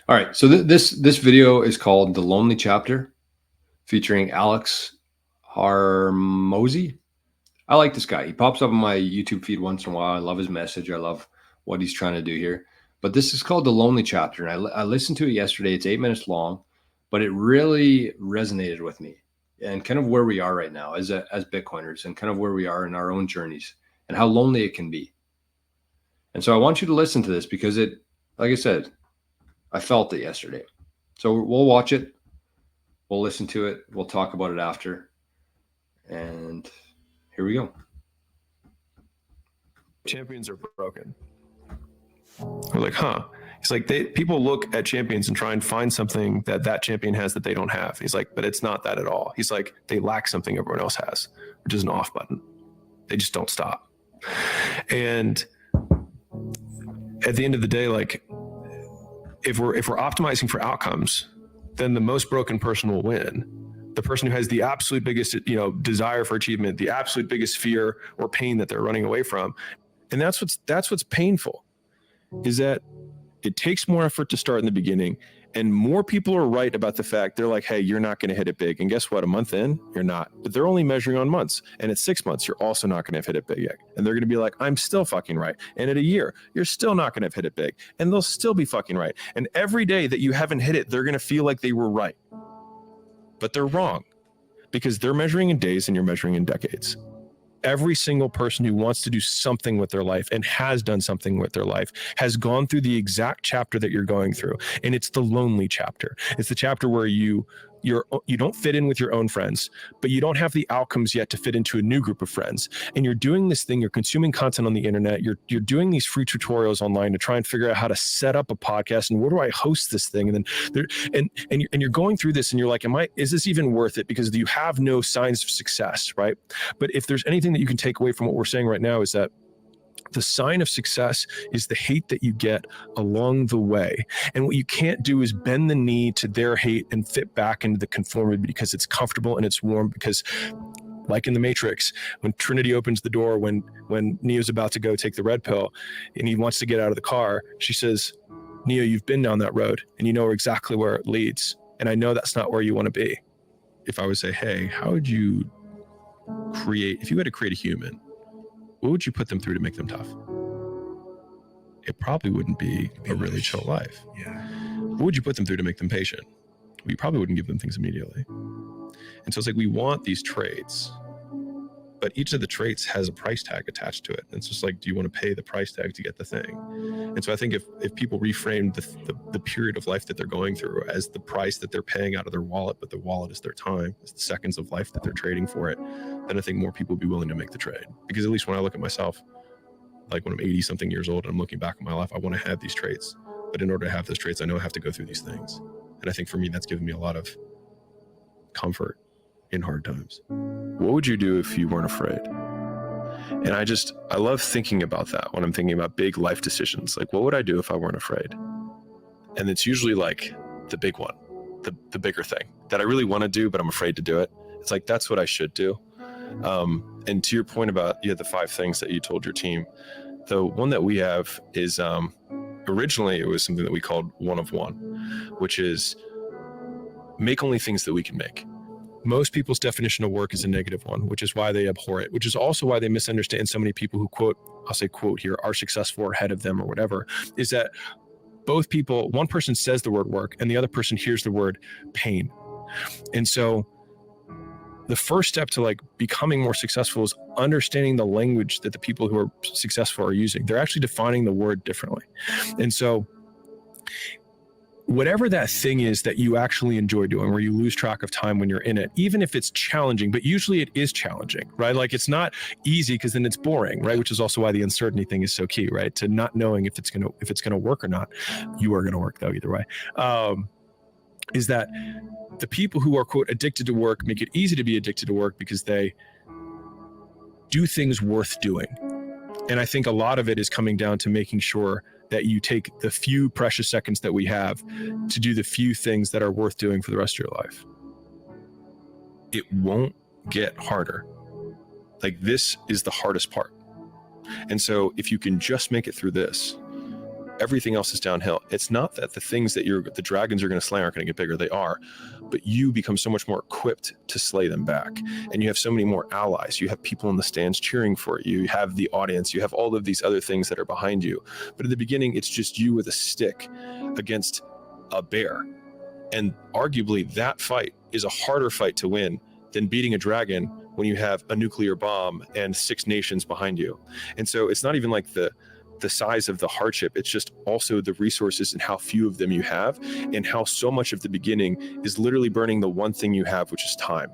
All right. So this video is called The Lonely Chapter, featuring Alex Harmozy. I like this guy. He pops up on my YouTube feed once in a while. I love his message. I love what he's trying to do here. But this is called The Lonely Chapter. And I listened to it yesterday. It's 8 minutes long, but it really resonated with me and kind of where we are right now as Bitcoiners, and kind of where we are in our own journeys and how lonely it can be. And so I want you to listen to this because it, like I said, I felt it yesterday. So we'll watch it. We'll listen to it. We'll talk about it after. And here we go. Champions are broken. We're like, huh? He's like, people look at champions and try and find something that champion has that they don't have. He's like, but it's not that at all. He's like, they lack something everyone else has, which is an off button. They just don't stop. And at the end of the day, like, if we're optimizing for outcomes, then the most broken person will win. The person who has the absolute biggest, desire for achievement, the absolute biggest fear or pain that they're running away from. And that's what's painful, is that it takes more effort to start in the beginning, and more people are right about the fact they're like, hey, you're not going to hit it big. And guess what? A month in, you're not. But they're only measuring on months. And at 6 months, you're also not going to have hit it big yet. And they're going to be like, I'm still fucking right. And at a year, you're still not going to have hit it big. And they'll still be fucking right. And every day that you haven't hit it, they're going to feel like they were right. But they're wrong, because they're measuring in days and you're measuring in decades. Every single person who wants to do something with their life and has done something with their life has gone through the exact chapter that you're going through. And it's the lonely chapter. It's the chapter where you don't fit in with your own friends, but you don't have the outcomes yet to fit into a new group of friends. And you're doing this thing, you're consuming content on the internet, you're doing these free tutorials online to try and figure out how to set up a podcast and where do I host this thing? And then you're going through this and you're like, is this even worth it? Because you have no signs of success, right? But if there's anything that you can take away from what we're saying right now, is that the sign of success is the hate that you get along the way. And what you can't do is bend the knee to their hate and fit back into the conformity because it's comfortable and it's warm. Because like in the Matrix, when Trinity opens the door, when Neo's about to go take the red pill and he wants to get out of the car, she says, Neo, you've been down that road and you know exactly where it leads. And I know that's not where you want to be. If I would say, hey, how would you if you had to create a human, what would you put them through to make them tough? It probably wouldn't be a really chill life. Yeah. What would you put them through to make them patient? Well, you probably wouldn't give them things immediately. And so it's like, we want these traits, but each of the traits has a price tag attached to it. And it's just like, do you want to pay the price tag to get the thing? And so I think if people reframe the period of life that they're going through as the price that they're paying out of their wallet, but their wallet is their time, it's the seconds of life that they're trading for it, then I think more people will be willing to make the trade. Because at least when I look at myself, like when I'm 80 something years old and I'm looking back at my life, I want to have these traits. But in order to have those traits, I know I have to go through these things. And I think for me, that's given me a lot of comfort in hard times. What would you do if you weren't afraid? And I love thinking about that when I'm thinking about big life decisions. Like, what would I do if I weren't afraid? And it's usually like the big one, the bigger thing that I really want to do, but I'm afraid to do it. It's like, that's what I should do. And to your point about the 5 things that you told your team, the one that we have is originally it was something that we called 1 of 1, which is make only things that we can make. Most people's definition of work is a negative one, which is why they abhor it, which is also why they misunderstand so many people who quote, I'll say quote here, are successful or ahead of them or whatever, is that both people, one person says the word work and the other person hears the word pain. And so the first step to like becoming more successful is understanding the language that the people who are successful are using. They're actually defining the word differently. And so whatever that thing is that you actually enjoy doing, where you lose track of time when you're in it, even if it's challenging, but usually it is challenging, right? Like it's not easy because then it's boring, right? Which is also why the uncertainty thing is so key, right? To not knowing if it's gonna work or not. You are gonna work though, either way. Is that the people who are quote addicted to work make it easy to be addicted to work because they do things worth doing. And I think a lot of it is coming down to making sure that you take the few precious seconds that we have to do the few things that are worth doing for the rest of your life. It won't get harder. Like, this is the hardest part. And so if you can just make it through this, everything else is downhill. It's not that the things that the dragons are going to slay aren't going to get bigger. They are, but you become so much more equipped to slay them back. And you have so many more allies. You have people in the stands cheering for you. You have the audience. You have all of these other things that are behind you. But in the beginning, it's just you with a stick against a bear. And arguably that fight is a harder fight to win than beating a dragon when you have a nuclear bomb and 6 nations behind you. And so it's not even like the size of the hardship. It's just also the resources and how few of them you have, and how so much of the beginning is literally burning the one thing you have, which is time,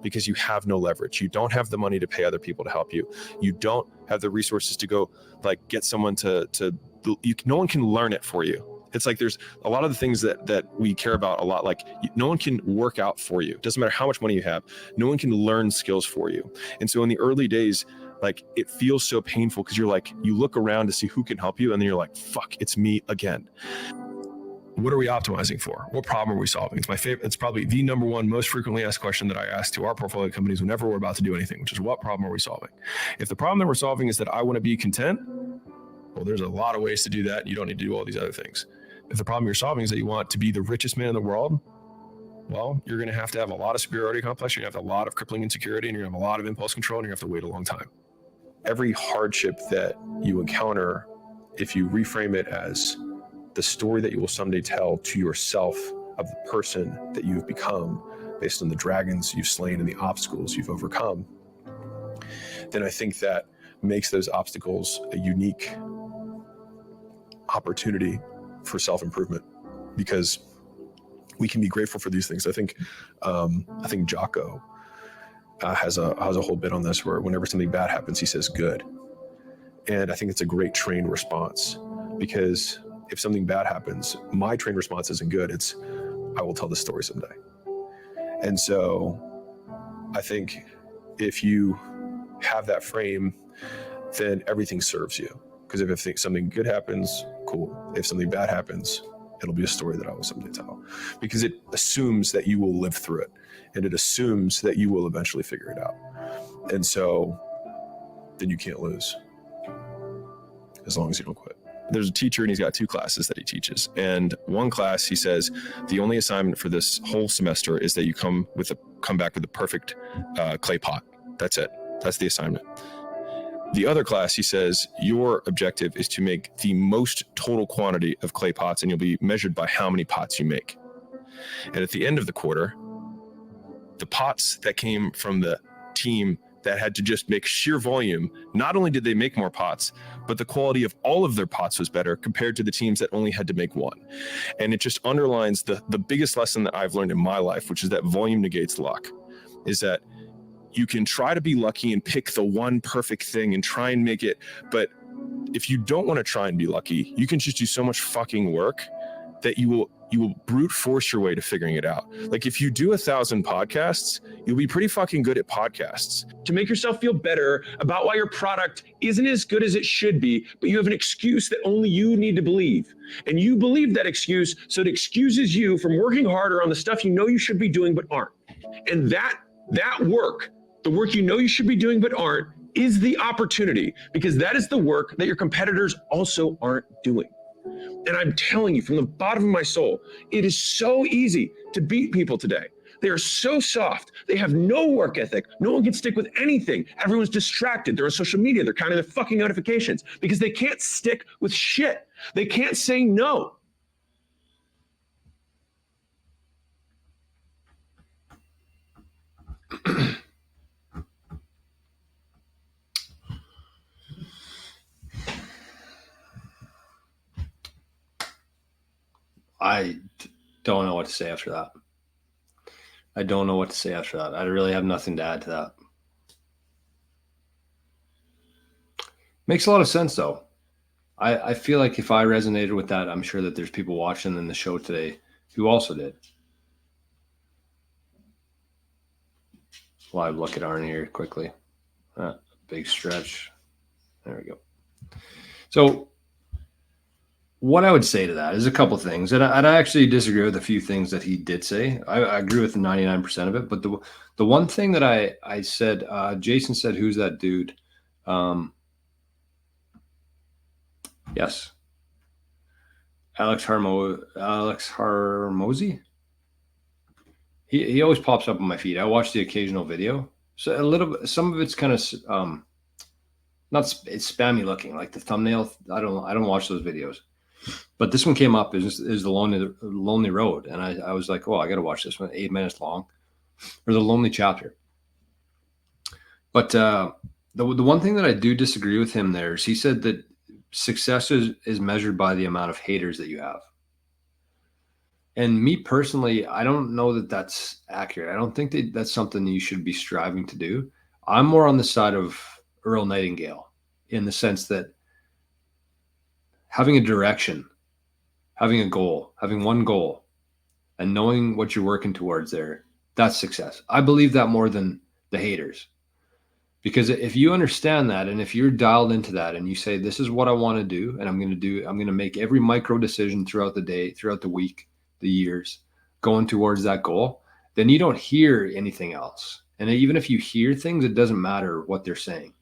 because you have no leverage. You don't have the money to pay other people to help you. You don't have the resources to go like get someone no one can learn it for you. It's like there's a lot of the things that we care about a lot. Like no one can work out for you. It doesn't matter how much money you have. No one can learn skills for you. And so in the early days, like it feels so painful because you're like, you look around to see who can help you. And then you're like, fuck, it's me again. What are we optimizing for? What problem are we solving? It's my favorite. It's probably the number one most frequently asked question that I ask to our portfolio companies whenever we're about to do anything, which is what problem are we solving? If the problem that we're solving is that I want to be content, well, there's a lot of ways to do that. You don't need to do all these other things. If the problem you're solving is that you want to be the richest man in the world, well, you're going to have a lot of superiority complex. You're going to have a lot of crippling insecurity, and you're going to have a lot of impulse control, and you're going to have to wait a long time. Every hardship that you encounter, if you reframe it as the story that you will someday tell to yourself of the person that you've become based on the dragons you've slain and the obstacles you've overcome, then I think that makes those obstacles a unique opportunity for self-improvement, because we can be grateful for these things. I think Jocko has a whole bit on this where whenever something bad happens, he says good. And I think it's a great trained response, because if something bad happens, my trained response isn't good. It's, I will tell this story someday. And so I think if you have that frame, then everything serves you. Because if something good happens, cool. If something bad happens, it'll be a story that I will someday tell. Because it assumes that you will live through it. And it assumes that you will eventually figure it out. And so then you can't lose, as long as you don't quit. There's a teacher and he's got 2 classes that he teaches. And one class, he says, the only assignment for this whole semester is that you come back with a perfect clay pot. That's it. That's the assignment. The other class, he says, your objective is to make the most total quantity of clay pots, and you'll be measured by how many pots you make. And at the end of the quarter, the pots that came from the team that had to just make sheer volume, not only did they make more pots, but the quality of all of their pots was better compared to the teams that only had to make one. And it just underlines the biggest lesson that I've learned in my life, which is that volume negates luck, is that you can try to be lucky and pick the one perfect thing and try and make it. But if you don't want to try and be lucky, you can just do so much fucking work that you will brute force your way to figuring it out. Like if you do 1,000 podcasts, you'll be pretty fucking good at podcasts. To make yourself feel better about why your product isn't as good as it should be, but you have an excuse that only you need to believe. And you believe that excuse, so it excuses you from working harder on the stuff you know you should be doing but aren't. And that work, the work you know you should be doing but aren't, is the opportunity, because that is the work that your competitors also aren't doing. And I'm telling you from the bottom of my soul, it is so easy to beat people today. They are so soft. They have no work ethic. No one can stick with anything. Everyone's distracted. They're on social media. They're counting their fucking notifications because they can't stick with shit. They can't say no. I don't know what to say after that. I really have nothing to add to that. Makes a lot of sense, though. I feel like if I resonated with that, I'm sure that there's people watching in the show today who also did. Well, I look at Arnie here quickly. Big stretch. There we go. So what I would say to that is a couple things. And I actually disagree with a few things that he did say. I agree with 99% of it. But the one thing that I said, Jason said, who's that dude? Yes. Alex Harmozy. He always pops up on my feed. I watch the occasional video. So a little bit, some of it's kind of not it's spammy looking, like the thumbnail. I don't watch those videos. But this one came up is the Lonely Road, and I was like, oh, I got to watch this one. 8 minutes long, or the Lonely Chapter. But the one thing that I do disagree with him there is he said that success is measured by the amount of haters that you have. And me personally, I don't know that that's accurate. I don't think that that's something you should be striving to do. I'm more on the side of Earl Nightingale in the sense that having a direction, having a goal, having one goal, and knowing what you're working towards there, that's success. I believe that more than the haters. Because if you understand that, and if you're dialed into that and you say, this is what I want to do, and I'm going to make every micro decision throughout the day, throughout the week, the years, going towards that goal, then you don't hear anything else. And even if you hear things, it doesn't matter what they're saying,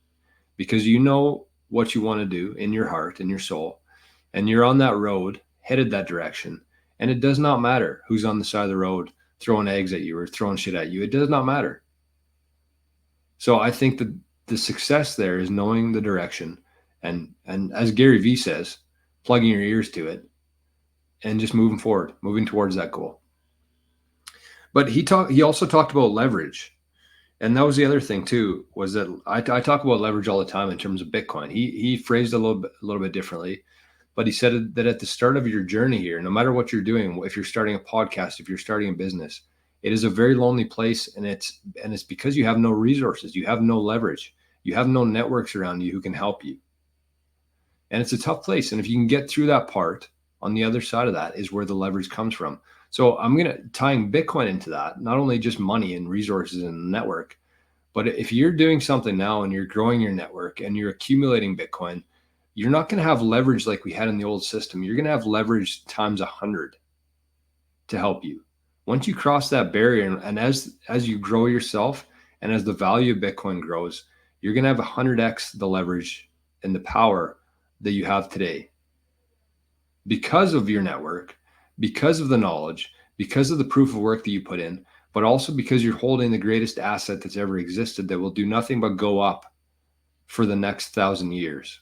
because you know what you want to do in your heart, in your soul, and you're on that road, headed that direction. And it does not matter who's on the side of the road throwing eggs at you or throwing shit at you. It does not matter. So I think that the success there is knowing the direction, and as Gary Vee says, plugging your ears to it and just moving forward, moving towards that goal. But he also talked about leverage. And that was the other thing too, was that I talk about leverage all the time in terms of Bitcoin. He phrased it a little bit differently, but he said that at the start of your journey here, no matter what you're doing, if you're starting a podcast, if you're starting a business, it is a very lonely place, and it's because you have no resources, you have no leverage, you have no networks around you who can help you. And it's a tough place. And if you can get through that part, on the other side of that is where the leverage comes from. So I'm going to tying Bitcoin into that, not only just money and resources and network, but if you're doing something now and you're growing your network and you're accumulating Bitcoin, you're not going to have leverage like we had in the old system. You're going to have leverage times 100 to help you. Once you cross that barrier, and as you grow yourself and as the value of Bitcoin grows, you're going to have 100x the leverage and the power that you have today, because of your network, because of the knowledge, because of the proof of work that you put in, but also because you're holding the greatest asset that's ever existed that will do nothing but go up for the next 1,000 years.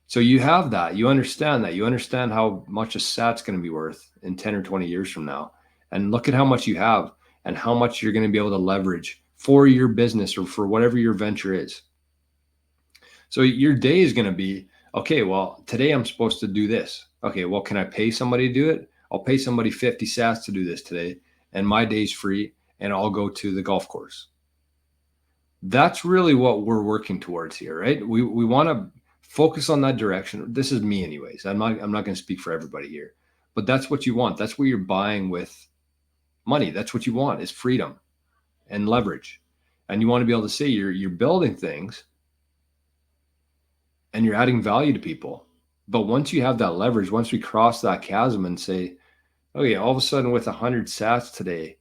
So you have that, you understand how much a sat's going to be worth in 10 or 20 years from now. And look at how much you have and how much you're going to be able to leverage for your business or for whatever your venture is. So your day is going to be, okay, well, today I'm supposed to do this. Okay, well, can I pay somebody to do it? I'll pay somebody 50 sats to do this today, and my day's free, and I'll go to the golf course. That's really what we're working towards here, right? We want to focus on that direction. This is me anyways. I'm not going to speak for everybody here, but that's what you want. That's what you're buying with money. That's what you want, is freedom and leverage. And you want to be able to say you're building things and you're adding value to people. But once you have that leverage, once we cross that chasm and say, okay, all of a sudden with 100 sats today,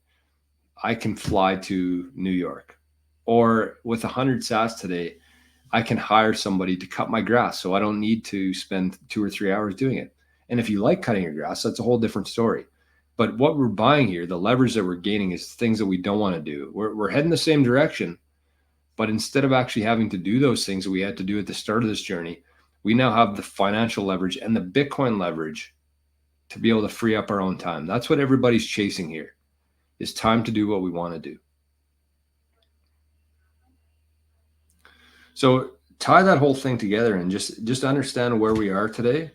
I can fly to New York. Or with 100 sats today, I can hire somebody to cut my grass, so I don't need to spend 2 or 3 hours doing it. And if you like cutting your grass, that's a whole different story. But what we're buying here, the leverage that we're gaining, is things that we don't want to do. We're heading the same direction, but instead of actually having to do those things that we had to do at the start of this journey, we now have the financial leverage and the Bitcoin leverage to be able to free up our own time. That's what everybody's chasing here, is time to do what we want to do. So tie that whole thing together and just understand where we are today,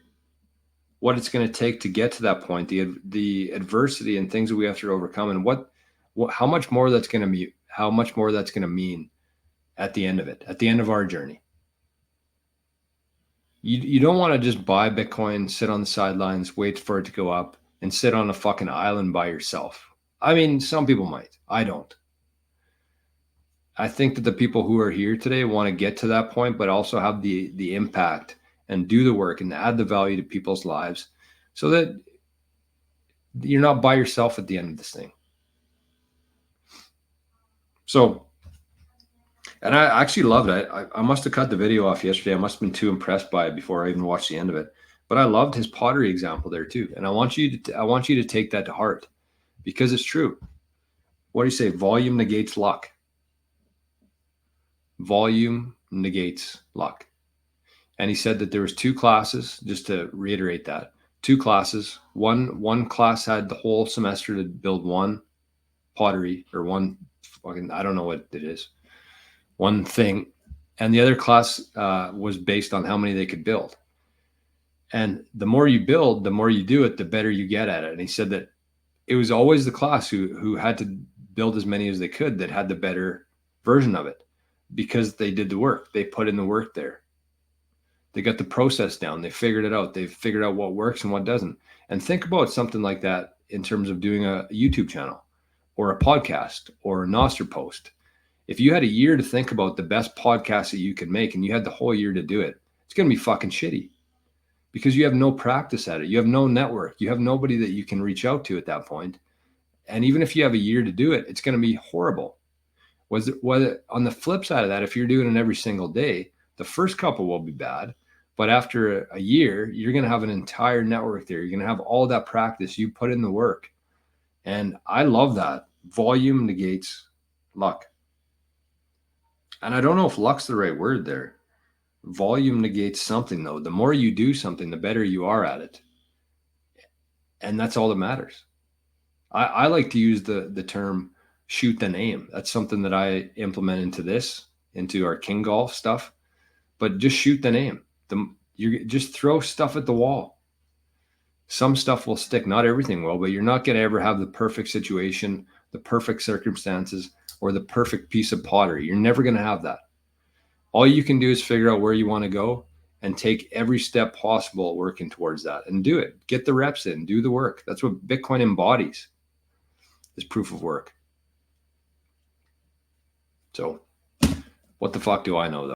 what it's going to take to get to that point, the adversity and things that we have to overcome, and how much more that's going to mean at the end of it, at the end of our journey. You don't want to just buy Bitcoin, sit on the sidelines, wait for it to go up, and sit on a fucking island by yourself. I mean, some people might. I don't. I think that the people who are here today want to get to that point, but also have the impact and do the work and add the value to people's lives so that you're not by yourself at the end of this thing. So, and I actually loved it. I must have cut the video off yesterday. I must have been too impressed by it before I even watched the end of it. But I loved his pottery example there too. And I want you to take that to heart, because it's true. What do you say? Volume negates luck. Volume negates luck. And he said that there was 2 classes, just to reiterate that. 2 classes. One class had the whole semester to build one pottery, or one fucking, I don't know what it is, one thing. And the other class was based on how many they could build. And the more you build, the more you do it, the better you get at it. And he said that it was always the class who had to build as many as they could that had the better version of it, because they did the work. They put in the work there. They got the process down. They figured it out. They figured out what works and what doesn't. And think about something like that in terms of doing a YouTube channel or a podcast or a Nostr post. If you had a year to think about the best podcast that you could make and you had the whole year to do it, it's going to be fucking shitty, because you have no practice at it. You have no network. You have nobody that you can reach out to at that point. And even if you have a year to do it, it's going to be horrible. Whether on the flip side of that, if you're doing it every single day, the first couple will be bad. But after a year, you're going to have an entire network there. You're going to have all that practice. You put in the work. And I love that. Volume negates luck. And I don't know if luck's the right word there. Volume negates something, though. The more you do something, the better you are at it. And that's all that matters. I like to use the term shoot then aim. That's something that I implement into our King Golf stuff. But just shoot then aim. You just throw stuff at the wall. Some stuff will stick, not everything will, but you're not going to ever have the perfect situation, the perfect circumstances, or the perfect piece of pottery. You're never going to have that. All you can do is figure out where you want to go and take every step possible working towards that, and do it. Get the reps in, do the work. That's what Bitcoin embodies, is proof of work. So what the fuck do I know, though?